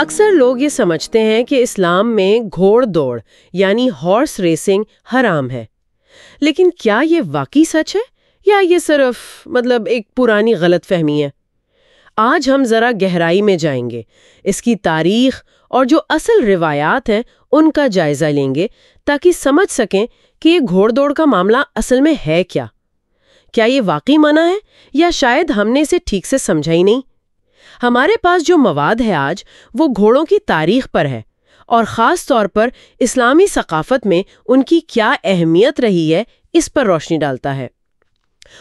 اکثر لوگ یہ سمجھتے ہیں کہ اسلام میں گھوڑ دوڑ یعنی ہارس ریسنگ حرام ہے، لیکن کیا یہ واقعی سچ ہے یا یہ صرف ایک پرانی غلط فہمی ہے؟ آج ہم ذرا گہرائی میں جائیں گے، اس کی تاریخ اور جو اصل روایات ہیں ان کا جائزہ لیں گے تاکہ سمجھ سکیں کہ یہ گھوڑ دوڑ کا معاملہ اصل میں ہے کیا یہ واقعی منع ہے یا شاید ہم نے اسے ٹھیک سے سمجھا ہی نہیں۔ ہمارے پاس جو مواد ہے آج وہ گھوڑوں کی تاریخ پر ہے اور خاص طور پر اسلامی ثقافت میں ان کی کیا اہمیت رہی ہے اس پر روشنی ڈالتا ہے۔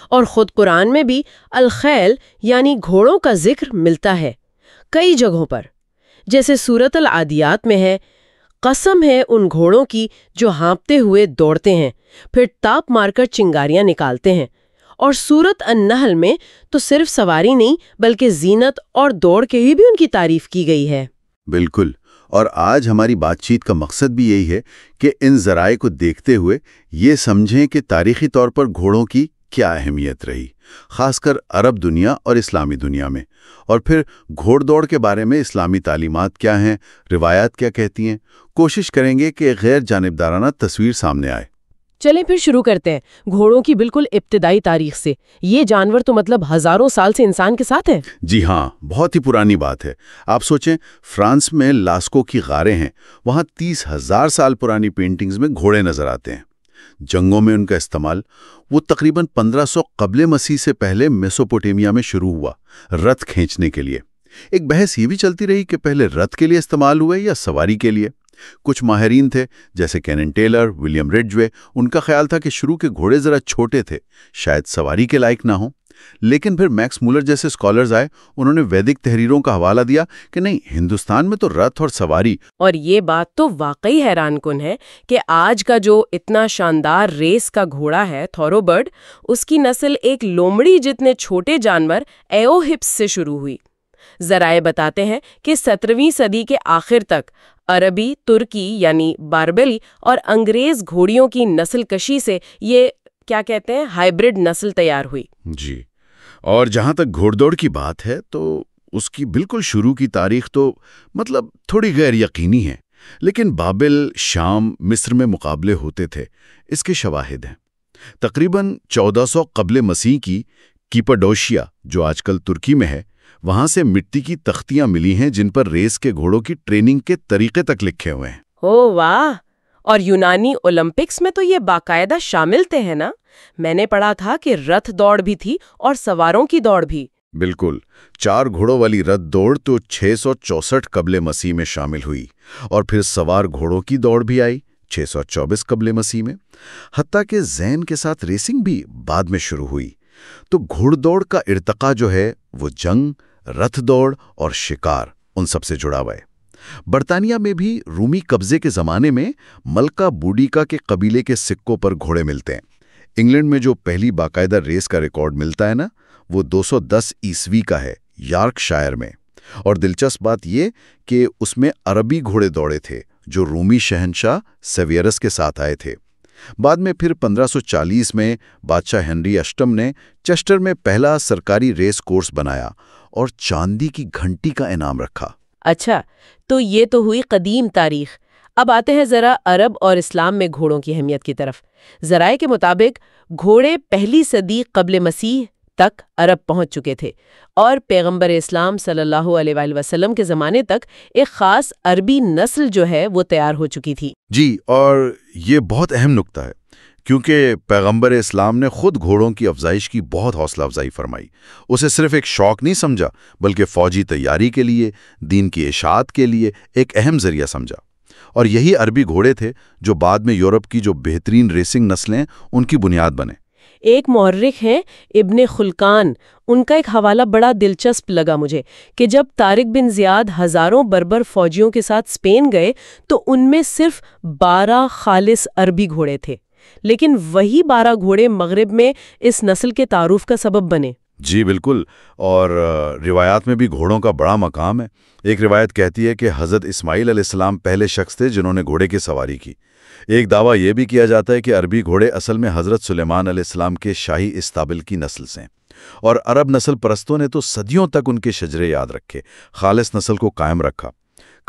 اور خود قرآن میں بھی الخیل یعنی گھوڑوں کا ذکر ملتا ہے کئی جگہوں پر، جیسے سورۃ العادیات میں ہے، قسم ہے ان گھوڑوں کی جو ہانپتے ہوئے دوڑتے ہیں پھر تاپ مار کر چنگاریاں نکالتے ہیں، اور سورۃ النحل میں تو صرف سواری نہیں بلکہ زینت اور دوڑ کے بھی ان کی تعریف کی گئی ہے۔ بالکل، اور آج ہماری بات چیت کا مقصد بھی یہی ہے کہ ان ذرائع کو دیکھتے ہوئے یہ سمجھیں کہ تاریخی طور پر گھوڑوں کی کیا اہمیت رہی، خاص کر عرب دنیا اور اسلامی دنیا میں، اور پھر گھوڑ دوڑ کے بارے میں اسلامی تعلیمات کیا ہیں، روایات کیا کہتی ہیں۔ کوشش کریں گے کہ غیر جانبدارانہ تصویر سامنے آئے۔ چلیں پھر شروع کرتے ہیں گھوڑوں کی بالکل ابتدائی تاریخ سے۔ یہ جانور تو ہزاروں سال سے انسان کے ساتھ ہے۔ جی ہاں، بہت ہی پرانی بات ہے۔ آپ سوچیں، فرانس میں لاسکو کی غاریں ہیں، وہاں 30,000 سال پرانی پینٹنگز میں گھوڑے نظر آتے ہیں۔ جنگوں میں ان کا استعمال وہ تقریباً 1500 قبل مسیح سے پہلے میسوپوٹیمیا میں شروع ہوا، رتھ کھینچنے کے لیے۔ ایک بحث یہ بھی چلتی رہی کہ پہلے رتھ کے لیے استعمال ہوئے یا سواری کے لیے۔ کچھ ماہرین تھے جیسے کینن ٹیلر، ولیم رڈجوے، ان کا خیال تھا کہ شروع کے گھوڑے ذرا چھوٹے تھے، شاید سواری کے لائق نہ ہوں، لیکن پھر میکس مولر جیسے اسکالرز آئے، انہوں نے ویدک تحریروں کا حوالہ دیا کہ نہیں، ہندوستان میں تو رتھ اور سواری۔ اور یہ بات تو واقعی حیران کن ہے کہ آج کا جو اتنا شاندار ریس کا گھوڑا ہے تھورو برڈ، اس کی نسل ایک لومڑی جتنے چھوٹے جانور ایوہپس سے شروع ہوئی۔ ذرائع بتاتے ہیں کہ 17ویں صدی کے آخر تک عربی، ترکی یعنی باربری اور انگریز گھوڑیوں کی نسل کشی سے یہ ہائیبرڈ نسل تیار ہوئی۔ جی، اور جہاں تک گھوڑ دوڑ کی بات ہے تو اس کی بالکل شروع کی تاریخ تو تھوڑی غیر یقینی ہے، لیکن بابل، شام، مصر میں مقابلے ہوتے تھے، اس کے شواہد ہیں۔ تقریباً 1400 قبل مسیح کی کیپاڈوشیا، جو آج کل ترکی میں ہے، وہاں سے مٹی کی تختیاں ملی ہیں جن پر ریس کے گھوڑوں کی ٹریننگ کے طریقے تک لکھے ہوئے ہیں۔ او واہ! اور یونانی اولمپکس میں تو یہ باقاعدہ شامل تھے ہے نا؟ میں نے پڑھا تھا کہ رتھ دوڑ بھی تھی اور سواروں کی دوڑ بھی۔ بالکل، 4 گھوڑوں والی رتھ دوڑ تو 664 قبل مسیح میں شامل ہوئی، اور پھر سوار گھوڑوں کی دوڑ بھی آئی 624 قبل مسیح میں، حتیٰ کہ زین کے ساتھ ریسنگ بھی بعد میں شروع ہوئی۔ تو گھوڑ دوڑ کا ارتقا جو ہے وہ جنگ، رتھ دوڑ اور شکار ان سب سے جڑا ہوا ہے۔ برطانیہ میں بھی رومی قبضے کے زمانے میں ملکہ بوڈیکا کے قبیلے کے سکوں پر گھوڑے ملتے ہیں۔ انگلینڈ میں جو پہلی باقاعدہ ریس کا ریکارڈ ملتا ہے نا، وہ 210 عیسوی کا ہے، یارک شائر میں۔ اور دلچسپ بات یہ کہ اس میں عربی گھوڑے دوڑے تھے جو رومی شہنشاہ سیویرس کے ساتھ آئے تھے۔ بعد میں پھر 1540 میں بادشاہ ہنری اٹھم نے چیسٹر میں پہلا سرکاری ریس کورس بنایا اور چاندی کی گھنٹی کا انعام رکھا۔ اچھا، تو یہ تو ہوئی قدیم تاریخ۔ اب آتے ہیں ذرا عرب اور اسلام میں گھوڑوں کی اہمیت کی طرف۔ ذرائع کے مطابق گھوڑے پہلی صدی قبل مسیح تک عرب پہنچ چکے تھے، اور پیغمبر اسلام صلی اللہ علیہ وآلہ وسلم کے زمانے تک ایک خاص عربی نسل جو ہے وہ تیار ہو چکی تھی۔ جی، اور یہ بہت اہم نکتہ ہے کیونکہ پیغمبر اسلام نے خود گھوڑوں کی افزائش کی بہت حوصلہ افزائی فرمائی۔ اسے صرف ایک شوق نہیں سمجھا بلکہ فوجی تیاری کے لیے، دین کی اشاعت کے لیے ایک اہم ذریعہ سمجھا۔ اور یہی عربی گھوڑے تھے جو بعد میں یورپ کی جو بہترین ریسنگ نسلیں ان کی بنیاد بنے۔ ایک مورخ ہیں ابن خلقان، ان کا ایک حوالہ بڑا دلچسپ لگا مجھے کہ جب طارق بن زیاد ہزاروں بربر فوجیوں کے ساتھ اسپین گئے تو ان میں صرف 12 خالص عربی گھوڑے تھے، لیکن وہی 12 گھوڑے مغرب میں اس نسل کے تعارف کا سبب بنے۔ جی بالکل، اور روایات میں بھی گھوڑوں کا بڑا مقام ہے۔ ایک روایت کہتی ہے کہ حضرت اسماعیل علیہ السلام پہلے شخص تھے جنہوں نے گھوڑے کی سواری کی۔ ایک دعویٰ یہ بھی کیا جاتا ہے کہ عربی گھوڑے اصل میں حضرت سلیمان علیہ السلام کے شاہی استابل کی نسل سے ہیں، اور عرب نسل پرستوں نے تو صدیوں تک ان کے شجرے یاد رکھے، خالص نسل کو قائم رکھا۔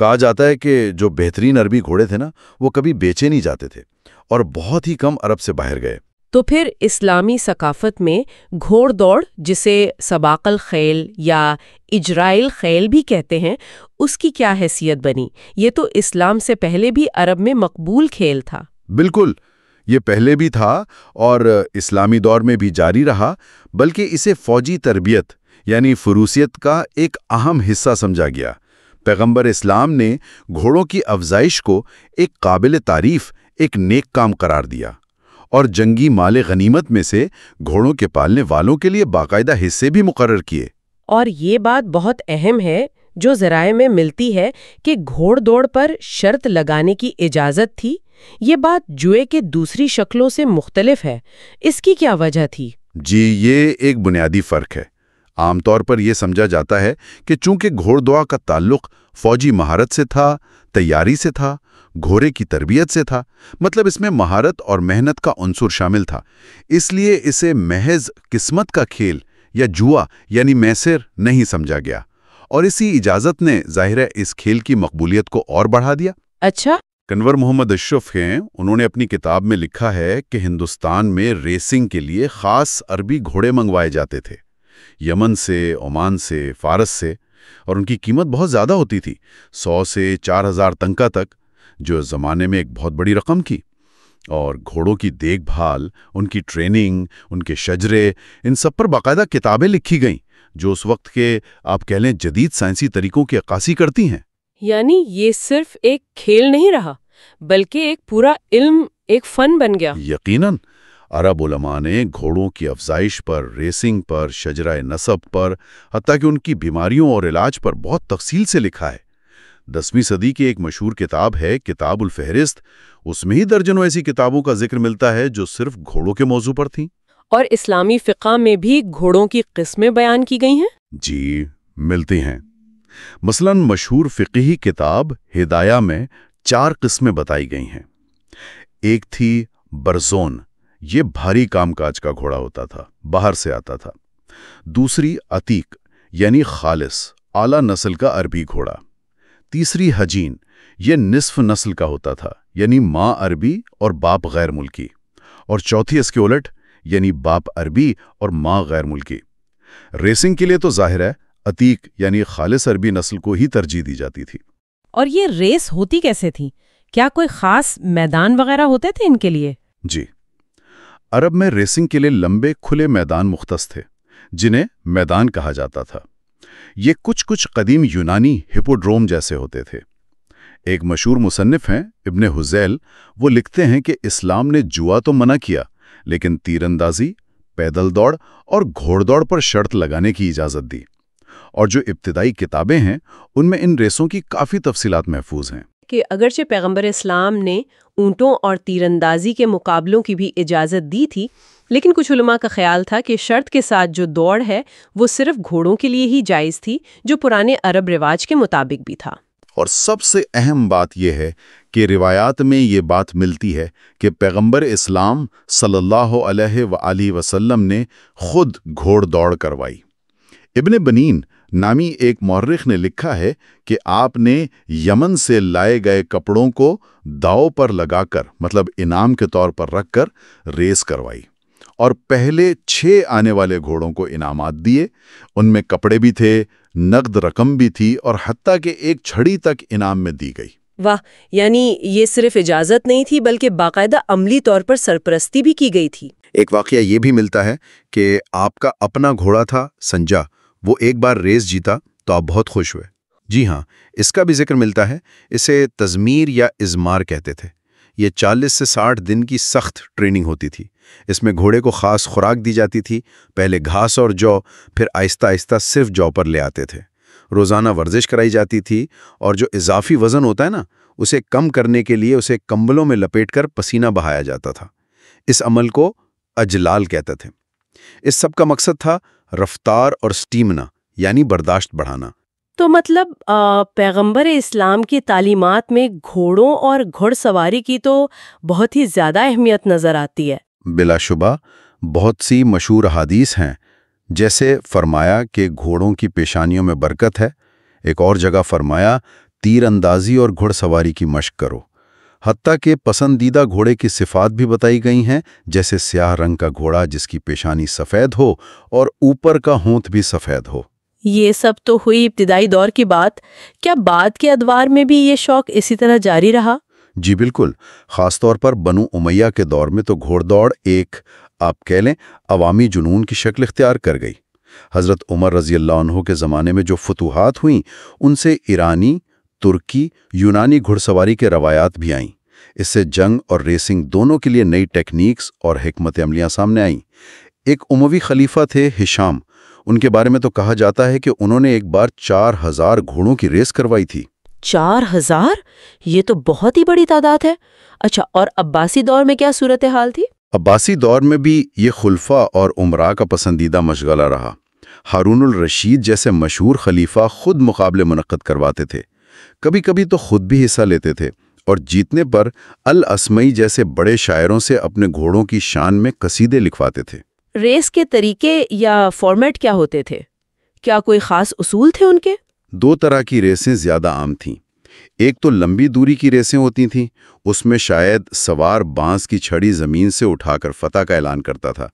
کہا جاتا ہے کہ جو بہترین عربی گھوڑے تھے نا وہ کبھی بیچے نہیں جاتے تھے اور بہت ہی کم عرب سے باہر گئے۔ تو پھر اسلامی ثقافت میں گھوڑ دوڑ، جسے سباق الخیل یا اجرائے الخیل بھی کہتے ہیں، اس کی کیا حیثیت بنی؟ یہ تو اسلام سے پہلے بھی عرب میں مقبول کھیل تھا۔ بالکل، یہ پہلے بھی تھا اور اسلامی دور میں بھی جاری رہا، بلکہ اسے فوجی تربیت یعنی فروسیت کا ایک اہم حصہ سمجھا گیا۔ پیغمبر اسلام نے گھوڑوں کی افزائش کو ایک قابل تعریف، ایک نیک کام قرار دیا اور جنگی مال غنیمت میں سے گھوڑوں کے پالنے والوں کے لیے باقاعدہ حصے بھی مقرر کیے۔ اور یہ بات بہت اہم ہے جو ذرائع میں ملتی ہے کہ گھوڑ دوڑ پر شرط لگانے کی اجازت تھی۔ یہ بات جوئے کے دوسری شکلوں سے مختلف ہے، اس کی کیا وجہ تھی؟ جی، یہ ایک بنیادی فرق ہے۔ عام طور پر یہ سمجھا جاتا ہے کہ چونکہ گھوڑ دوڑ کا تعلق فوجی مہارت سے تھا، تیاری سے تھا، گھوڑے کی تربیت سے تھا، مطلب اس میں مہارت اور محنت کا عنصر شامل تھا، اس لیے اسے محض قسمت کا کھیل یا جوا یعنی میسر نہیں سمجھا گیا، اور اسی اجازت نے ظاہر ہے اس کھیل کی مقبولیت کو اور بڑھا دیا۔ اچھا، کنور محمد اشرف ہیں، انہوں نے اپنی کتاب میں لکھا ہے کہ ہندوستان میں ریسنگ کے لیے خاص عربی گھوڑے منگوائے جاتے تھے، یمن سے، عمان سے، فارس سے، اور ان کی قیمت بہت زیادہ ہوتی تھی، 100 سے 4000 تنکا تک، جو اس زمانے میں ایک بہت بڑی رقم تھی۔ اور گھوڑوں کی دیکھ بھال، ان کی ٹریننگ، ان کے شجرے، ان سب پر باقاعدہ کتابیں لکھی گئیں جو اس وقت کے آپ کہہ لیں جدید سائنسی طریقوں کی عکاسی کرتی ہیں۔ یعنی یہ صرف ایک کھیل نہیں رہا بلکہ ایک پورا علم، ایک فن بن گیا۔ یقیناً عرب علماء نے گھوڑوں کی افزائش پر، ریسنگ پر، شجرہ نسب پر، حتیٰ کہ ان کی بیماریوں اور علاج پر بہت تفصیل سے لکھا ہے۔ 10ویں صدی کی ایک مشہور کتاب ہے کتاب الفہرست، اس میں ہی درجنوں ایسی کتابوں کا ذکر ملتا ہے جو صرف گھوڑوں کے موضوع پر تھیں۔ اور اسلامی فقہ میں بھی گھوڑوں کی قسمیں بیان کی گئی ہیں؟ جی، ملتی ہیں۔ مثلاً مشہور فقہی کتاب ہدایہ میں 4 قسمیں بتائی گئی ہیں۔ ایک تھی برزون، یہ بھاری کام کاج کا گھوڑا ہوتا تھا، باہر سے آتا تھا۔ دوسری عتیق، یعنی خالص، اعلیٰ نسل کا عربی گھوڑا۔ تیسری حجین، یہ نصف نسل کا ہوتا تھا، یعنی ماں عربی اور باپ غیر ملکی۔ اور چوتھی اس کے الٹ، یعنی باپ عربی اور ماں غیر ملکی۔ ریسنگ کے لیے تو ظاہر ہے عتیق یعنی خالص عربی نسل کو ہی ترجیح دی جاتی تھی۔ اور یہ ریس ہوتی کیسے تھی؟ کیا کوئی خاص میدان وغیرہ ہوتے تھے ان کے لیے؟ جی، عرب میں ریسنگ کے لیے لمبے کھلے میدان مختص تھے جنہیں میدان کہا جاتا تھا۔ یہ کچھ قدیم یونانی ہپوڈروم جیسے ہوتے تھے۔ ایک مشہور مصنف ہیں ابن حزیل، وہ لکھتے ہیں کہ اسلام نے جوا تو منع کیا لیکن تیر اندازی، پیدل دوڑ اور گھوڑ دوڑ پر شرط لگانے کی اجازت دی، اور جو ابتدائی کتابیں ہیں ان میں ان ریسوں کی کافی تفصیلات محفوظ ہیں۔ کہ اگرچہ پیغمبر اسلام نے اونٹوں اور تیر اندازی کے مقابلوں کی بھی اجازت دی تھی، لیکن کچھ علماء کا خیال تھا کہ شرط کے ساتھ جو دوڑ ہے وہ صرف گھوڑوں کے لیے ہی جائز تھی، جو پرانے عرب رواج کے مطابق بھی تھا۔ اور سب سے اہم بات یہ ہے کہ روایات میں یہ بات ملتی ہے کہ پیغمبر اسلام صلی اللہ علیہ وآلہ وسلم نے خود گھوڑ دوڑ کروائی۔ ابن بنین نامی ایک مورخ نے لکھا ہے کہ آپ نے یمن سے لائے گئے کپڑوں کو داؤ پر لگا کر، مطلب انعام کے طور پر رکھ کر ریس کروائی، اور پہلے 6 آنے والے گھوڑوں کو انعامات دیے۔ ان میں کپڑے بھی تھے، نقد رقم بھی تھی، اور حتیٰ کہ ایک چھڑی تک انعام میں دی گئی۔ واہ، یعنی یہ صرف اجازت نہیں تھی بلکہ باقاعدہ عملی طور پر سرپرستی بھی کی گئی تھی۔ ایک واقعہ یہ بھی ملتا ہے کہ آپ کا اپنا گھوڑا تھا سنجا، وہ ایک بار ریس جیتا تو آپ بہت خوش ہوئے۔ جی ہاں، اس کا بھی ذکر ملتا ہے، اسے تزمیر یا ازمار کہتے تھے۔ یہ 40 سے 60 دن کی سخت ٹریننگ ہوتی تھی۔ اس میں گھوڑے کو خاص خوراک دی جاتی تھی، پہلے گھاس اور جو، پھر آہستہ آہستہ صرف جو پر لے آتے تھے۔ روزانہ ورزش کرائی جاتی تھی، اور جو اضافی وزن ہوتا ہے نا، اسے کم کرنے کے لیے اسے کمبلوں میں لپیٹ کر پسینہ بہایا جاتا تھا۔ اس عمل کو اجلال کہتے تھے۔ اس سب کا مقصد تھا رفتار اور سٹیمنا، یعنی برداشت بڑھانا۔ تو مطلب پیغمبر اسلام کی تعلیمات میں گھوڑوں اور گھڑ سواری کی تو بہت ہی زیادہ اہمیت نظر آتی ہے۔ بلا شبہ بہت سی مشہور احادیث ہیں، جیسے فرمایا کہ گھوڑوں کی پیشانیوں میں برکت ہے۔ ایک اور جگہ فرمایا تیر اندازی اور گھڑ سواری کی مشق کرو۔ حتیٰ کہ پسندیدہ گھوڑے کی صفات بھی بتائی گئی ہیں، جیسے سیاہ رنگ کا گھوڑا جس کی پیشانی سفید ہو اور اوپر کا ہونٹ بھی سفید ہو۔ یہ سب تو ہوئی ابتدائی دور کی بات، کیا بعد کے ادوار میں بھی یہ شوق اسی طرح جاری رہا؟ جی بالکل، خاص طور پر بنو امیہ کے دور میں تو گھوڑ دوڑ ایک آپ کہہ لیں عوامی جنون کی شکل اختیار کر گئی۔ حضرت عمر رضی اللہ عنہ کے زمانے میں جو فتوحات ہوئیں ان سے ایرانی، ترکی، یونانی گھڑ سواری کے روایات بھی آئیں۔ اس سے جنگ اور ریسنگ دونوں کے لیے نئی ٹیکنیکس اور حکمت عملیاں سامنے آئیں۔ ایک اموی خلیفہ تھے ہشام، ان کے بارے میں تو کہا جاتا ہے کہ انہوں نے ایک بار 4000 گھوڑوں کی ریس کروائی تھی۔ 4000؟ یہ تو بہت ہی بڑی تعداد ہے۔ اچھا، اور عباسی دور میں کیا صورتحال تھی؟ عباسی دور میں بھی یہ خلفاء اور امراء کا پسندیدہ مشغلہ رہا۔ ہارون الرشید جیسے مشہور خلیفہ خود مقابلے منعقد کرواتے تھے، کبھی کبھی تو خود بھی حصہ لیتے تھے، اور جیتنے پر الاسمعی جیسے بڑے شاعروں سے اپنے گھوڑوں کی شان میں قصیدے لکھواتے تھے۔ ریس کے طریقے یا فارمیٹ کیا ہوتے تھے؟ کیا کوئی خاص اصول تھے ان کے؟ 2 طرح کی ریسیں زیادہ عام تھیں۔ ایک تو لمبی دوری کی ریسیں ہوتی تھیں، اس میں شاید سوار بانس کی چھڑی زمین سے اٹھا کر فتح کا اعلان کرتا تھا۔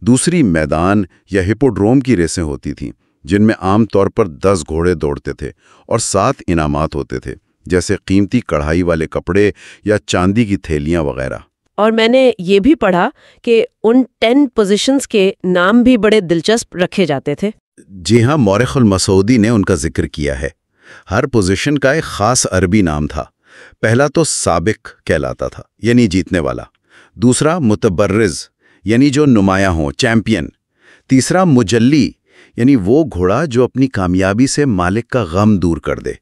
دوسری میدان یا ہپوڈروم کی ریسیں ہوتی تھیں، جن میں عام طور پر 10 گھوڑے دوڑتے تھے اور 7 انعامات ہوتے تھے، جیسے قیمتی کڑھائی والے کپڑے یا چاندی کی تھیلیاں وغیرہ۔ اور میں نے یہ بھی پڑھا کہ ان 10 پوزیشنز کے نام بھی بڑے دلچسپ رکھے جاتے تھے۔ جی ہاں، مورخ المسعودی نے ان کا ذکر کیا ہے۔ ہر پوزیشن کا ایک خاص عربی نام تھا۔ پہلا تو سابق کہلاتا تھا، یعنی جیتنے والا۔ دوسرا متبرز، یعنی جو نمایاں ہو، چیمپئن۔ تیسرا مجلی، یعنی وہ گھوڑا جو اپنی کامیابی سے مالک کا غم دور کر دے۔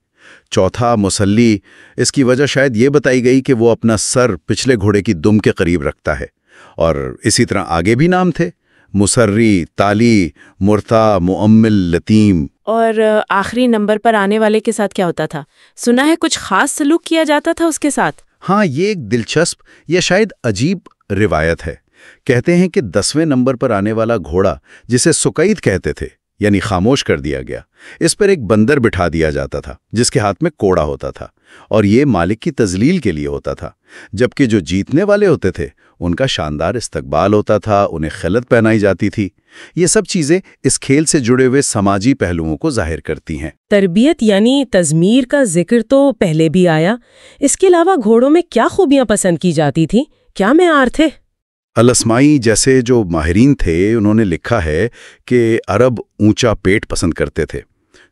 چوتھا مسلی، اس کی وجہ شاید یہ بتائی گئی کہ وہ اپنا سر پچھلے گھوڑے کی دم کے قریب رکھتا ہے۔ اور اسی طرح آگے بھی نام تھے، مسری، تالی، مرتا، معمل، لتیم۔ اور آخری نمبر پر آنے والے کے ساتھ کیا ہوتا تھا؟ سنا ہے کچھ خاص سلوک کیا جاتا تھا اس کے ساتھ۔ ہاں، یہ ایک دلچسپ یا شاید عجیب روایت ہے۔ کہتے ہیں کہ 10ویں نمبر پر آنے والا گھوڑا، جسے سکید کہتے تھے، یعنی خاموش کر دیا گیا، اس پر ایک بندر بٹھا دیا جاتا تھا جس کے ہاتھ میں کوڑا ہوتا تھا، اور یہ مالک کی تذلیل کے لیے ہوتا تھا۔ جبکہ جو جیتنے والے ہوتے تھے ان کا شاندار استقبال ہوتا تھا، انہیں خلعت پہنائی جاتی تھی۔ یہ سب چیزیں اس کھیل سے جڑے ہوئے سماجی پہلوؤں کو ظاہر کرتی ہیں۔ تربیت یعنی تزمیر کا ذکر تو پہلے بھی آیا، اس کے علاوہ گھوڑوں میں کیا خوبیاں پسند کی جاتی تھیں؟ کیا معیار تھے؟ الاسمائی جیسے جو ماہرین تھے انہوں نے لکھا ہے کہ عرب اونچا پیٹ پسند کرتے تھے،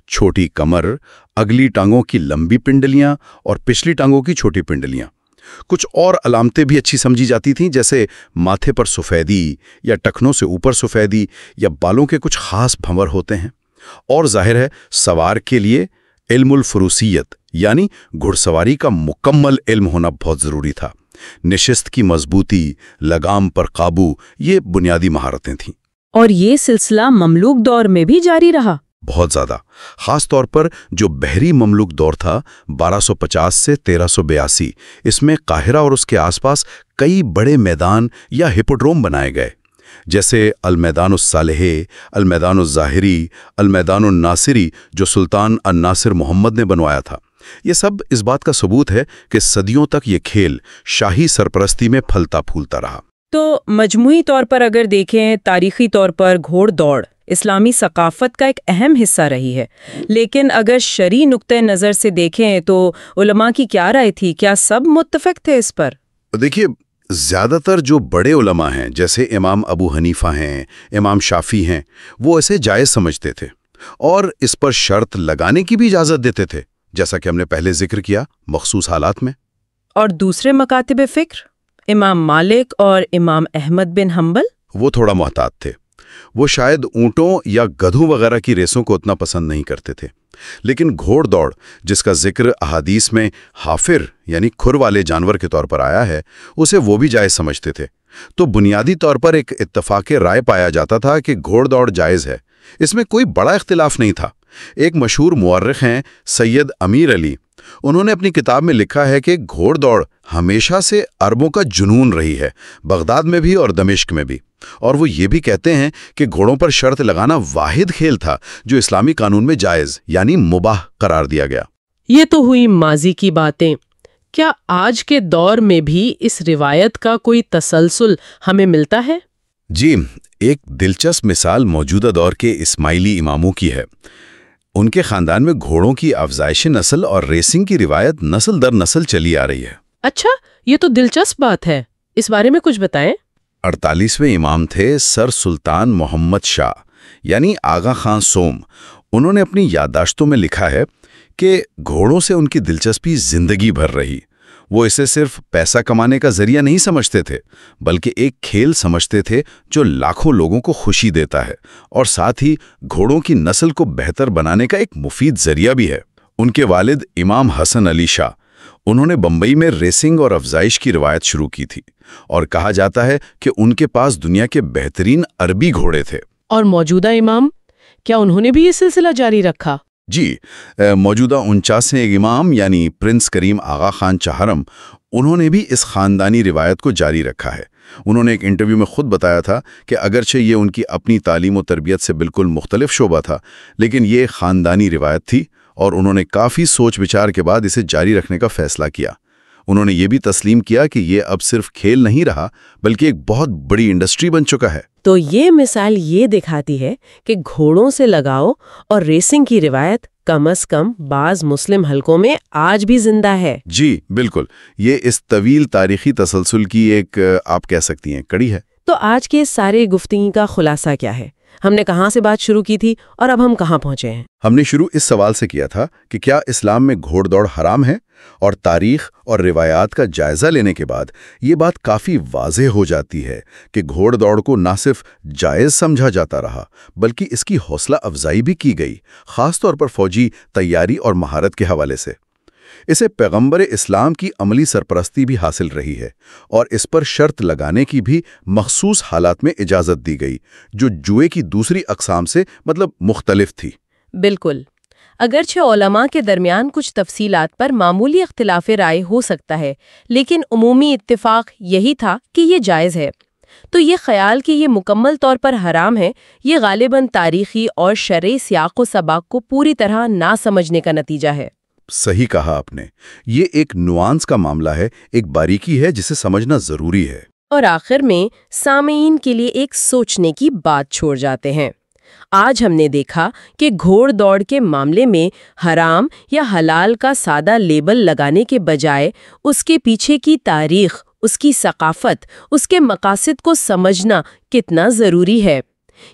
چھوٹی کمر، اگلی ٹانگوں کی لمبی پنڈلیاں اور پچھلی ٹانگوں کی چھوٹی پنڈلیاں۔ کچھ اور علامتیں بھی اچھی سمجھی جاتی تھیں، جیسے ماتھے پر سفیدی یا ٹخنوں سے اوپر سفیدی یا بالوں کے کچھ خاص بھنور ہوتے ہیں۔ اور ظاہر ہے سوار کے لیے علم الفروسیت یعنی گھڑ سواری کا مکمل علم ہونا بہت ضروری تھا۔ نشست کی مضبوطی، لگام پر قابو، یہ بنیادی مہارتیں تھیں۔ اور یہ سلسلہ مملوک دور میں بھی جاری رہا؟ بہت زیادہ، خاص طور پر جو بحری مملوک دور تھا 1250 سے 1382، اس میں قاہرہ اور اس کے آس پاس کئی بڑے میدان یا ہپوڈروم بنائے گئے، جیسے المیدان الصالح، المیدان الظاہری، المیدان الناصری جو سلطان الناصر محمد نے بنوایا تھا۔ یہ سب اس بات کا ثبوت ہے کہ صدیوں تک یہ کھیل شاہی سرپرستی میں پھلتا پھولتا رہا۔ تو مجموعی طور پر اگر دیکھیں، تاریخی طور پر گھوڑ دوڑ اسلامی ثقافت کا ایک اہم حصہ رہی ہے، لیکن اگر شرعی نقطۂ نظر سے دیکھیں تو علماء کی کیا رائے تھی؟ کیا سب متفق تھے اس پر؟ دیکھیے، زیادہ تر جو بڑے علماء ہیں جیسے امام ابو حنیفہ ہیں، امام شافعی ہیں، وہ اسے جائز سمجھتے تھے اور اس پر شرط لگانے کی بھی اجازت دیتے تھے، جیسا کہ ہم نے پہلے ذکر کیا، مخصوص حالات میں۔ اور دوسرے مکاتب فکر امام مالک اور امام احمد بن حنبل؟ وہ تھوڑا محتاط تھے، وہ شاید اونٹوں یا گدھوں وغیرہ کی ریسوں کو اتنا پسند نہیں کرتے تھے، لیکن گھوڑ دوڑ جس کا ذکر احادیث میں حافر یعنی کھر والے جانور کے طور پر آیا ہے، اسے وہ بھی جائز سمجھتے تھے۔ تو بنیادی طور پر ایک اتفاق رائے پایا جاتا تھا کہ گھوڑ دوڑ جائز ہے، اس میں کوئی بڑا اختلاف نہیں تھا۔ ایک مشہور مورخ ہیں سید امیر علی، انہوں نے اپنی کتاب میں لکھا ہے کہ گھوڑ دوڑ ہمیشہ سے عربوں کا جنون رہی ہے، بغداد میں بھی اور دمشق میں بھی، اور وہ یہ بھی کہتے ہیں کہ گھوڑوں پر شرط لگانا واحد کھیل تھا جو اسلامی قانون میں جائز یعنی مباح قرار دیا گیا۔ یہ تو ہوئی ماضی کی باتیں. کیا آج کے دور میں بھی اس روایت کا کوئی تسلسل ہمیں ملتا ہے؟ جی، ایک دلچسپ مثال موجودہ دور کے اسماعیلی اماموں کی ہے. ان کے خاندان میں گھوڑوں کی افزائش نسل اور ریسنگ کی روایت نسل در نسل چلی آ رہی ہے. اچھا، یہ تو دلچسپ بات ہے. اس بارے میں کچھ بتائیں. 48ویں امام تھے سر سلطان محمد شاہ یعنی آغا خان سوم. انہوں نے اپنی یادداشتوں میں لکھا ہے کہ گھوڑوں سے ان کی دلچسپی زندگی بھر رہی. وہ اسے صرف پیسہ کمانے کا ذریعہ نہیں سمجھتے تھے، بلکہ ایک کھیل سمجھتے تھے جو لاکھوں لوگوں کو خوشی دیتا ہے، اور ساتھ ہی گھوڑوں کی نسل کو بہتر بنانے کا ایک مفید ذریعہ بھی ہے. ان کے والد امام حسن علی شاہ، انہوں نے بمبئی میں ریسنگ اور افزائش کی روایت شروع کی تھی، اور کہا جاتا ہے کہ ان کے پاس دنیا کے بہترین عربی گھوڑے تھے. اور موجودہ امام، کیا انہوں نے بھی یہ سلسلہ جاری رکھا؟ جی، موجودہ 49ویں امام یعنی پرنس کریم آغا خان چہارم، انہوں نے بھی اس خاندانی روایت کو جاری رکھا ہے. انہوں نے ایک انٹرویو میں خود بتایا تھا کہ اگرچہ یہ ان کی اپنی تعلیم و تربیت سے بالکل مختلف شعبہ تھا، لیکن یہ خاندانی روایت تھی اور انہوں نے کافی سوچ وچار کے بعد اسے جاری رکھنے کا فیصلہ کیا. انہوں نے یہ بھی تسلیم کیا کہ یہ اب صرف کھیل نہیں رہا، بلکہ ایک بہت بڑی انڈسٹری بن چکا ہے. تو یہ مثال یہ دکھاتی ہے کہ گھوڑوں سے لگاؤ اور ریسنگ کی روایت کم از کم بعض مسلم حلقوں میں آج بھی زندہ ہے. جی بالکل، یہ اس طویل تاریخی تسلسل کی ایک آپ کہہ سکتی ہیں کڑی ہے. تو آج کے سارے گفتگو کا خلاصہ کیا ہے؟ ہم نے کہاں سے بات شروع کی تھی اور اب ہم کہاں پہنچے ہیں؟ ہم نے شروع اس سوال سے کیا تھا کہ کیا اسلام میں گھوڑ دوڑ حرام ہے، اور تاریخ اور روایات کا جائزہ لینے کے بعد یہ بات کافی واضح ہو جاتی ہے کہ گھوڑ دوڑ کو نہ صرف جائز سمجھا جاتا رہا، بلکہ اس کی حوصلہ افزائی بھی کی گئی، خاص طور پر فوجی تیاری اور مہارت کے حوالے سے. اسے پیغمبر اسلام کی عملی سرپرستی بھی حاصل رہی ہے، اور اس پر شرط لگانے کی بھی مخصوص حالات میں اجازت دی گئی، جو جوئے کی دوسری اقسام سے مختلف تھی. بالکل. اگرچہ علماء کے درمیان کچھ تفصیلات پر معمولی اختلاف رائے ہو سکتا ہے، لیکن عمومی اتفاق یہی تھا کہ یہ جائز ہے. تو یہ خیال کہ یہ مکمل طور پر حرام ہے، یہ غالباً تاریخی اور شرعی سیاق و سباق کو پوری طرح نہ سمجھنے کا نتیجہ ہے. صحیح کہا آپ نے. یہ ایک نوانس کا معاملہ ہے، ایک باریکی ہے جسے سمجھنا ضروری ہے. اور آخر میں سامعین کے لیے ایک سوچنے کی بات چھوڑ جاتے ہیں. آج ہم نے دیکھا کہ گھوڑ دوڑ کے معاملے میں حرام یا حلال کا سادہ لیبل لگانے کے بجائے اس کے پیچھے کی تاریخ، اس کی ثقافت، اس کے مقاصد کو سمجھنا کتنا ضروری ہے.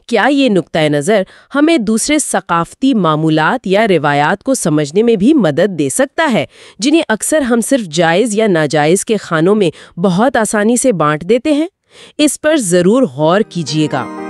کیا یہ نقطۂ نظر ہمیں دوسرے ثقافتی معمولات یا روایات کو سمجھنے میں بھی مدد دے سکتا ہے، جنہیں اکثر ہم صرف جائز یا ناجائز کے خانوں میں بہت آسانی سے بانٹ دیتے ہیں؟ اس پر ضرور غور کیجیے گا.